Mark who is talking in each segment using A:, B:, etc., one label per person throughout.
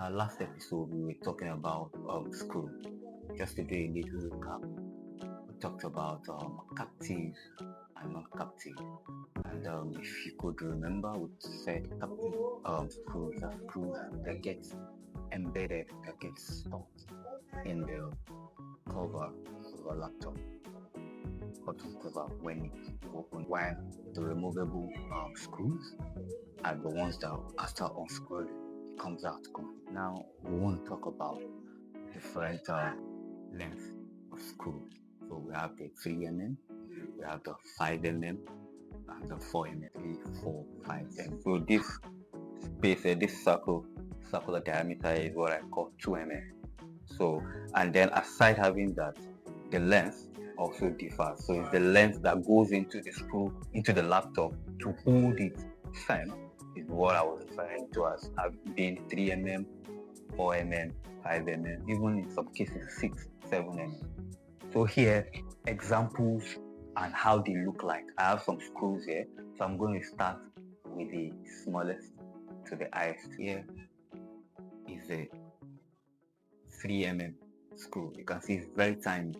A: our last episode, we were talking about school. Just to do a little recap, we talked about captive and non-captive. And if you could remember, we said captive schools are schools that get embedded, that get stuck in the cover of a laptop or to cover when it's open. While the removable screws are the ones that after unscrewing it comes out complete. Now we want to talk about different length of screws. So we have the 3 mm, we have the 5 mm, and the 4 mm, 3, 4, 5 mm. So this space, this circular diameter is what I call 2 mm. So, and then aside having that, the length also differs. So it's the length that goes into the screw, into the laptop to hold it firm is what I was referring to as being 3 mm, 4 mm, 5 mm, even in some cases 6, 7 mm. So here, examples and how they look like. I have some screws here, so I'm going to start with the smallest to the highest. Here is a 3 mm screw. You can see it's very tiny.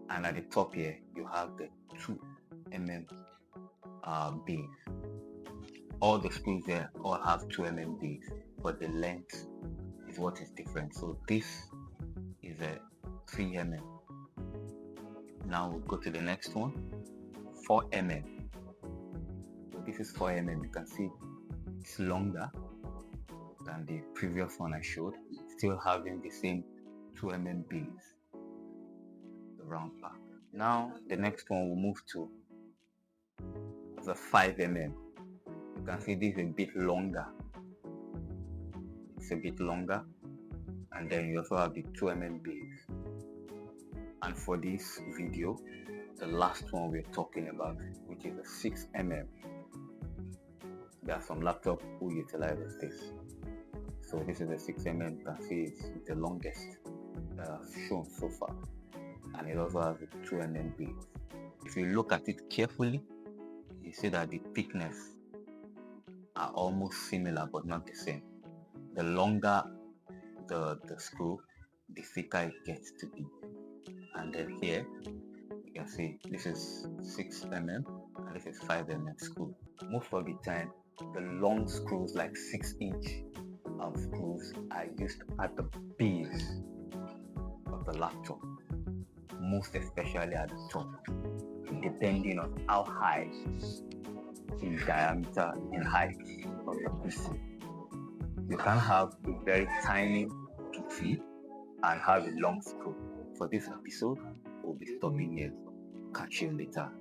A: And at the top here, you have the 2 mm base. All the screws there all have 2 mm base, but the length is what is different. So this is a 3 mm. Now we'll go to the next one, 4 mm. So this is 4 mm. You can see it's longer than the previous one I showed, still having the same 2 mm base, the round part. Now the next one we'll move to the 5 mm. You can see this is a bit longer. It's a bit longer, and then you also have the 2 mm base. And for this video, the last one we're talking about, which is a 6 mm. There are some laptops who utilize this. So this is a 6 mm. You can see it's the longest shown so far, and it also has a 2 mm base. If you look at it carefully, you see that the thickness are almost similar but not the same. The longer the screw, the thicker it gets to be. And then here you can see this is 6 mm and this is 5 mm screw. Most of the time the long screws, like 6-inch screws, are used at the base of the laptop, most especially at the top, depending on how high in diameter, in height of the PC. You can have a very tiny PC and have a long screw. For this episode, we'll be stopping here. Catch you later.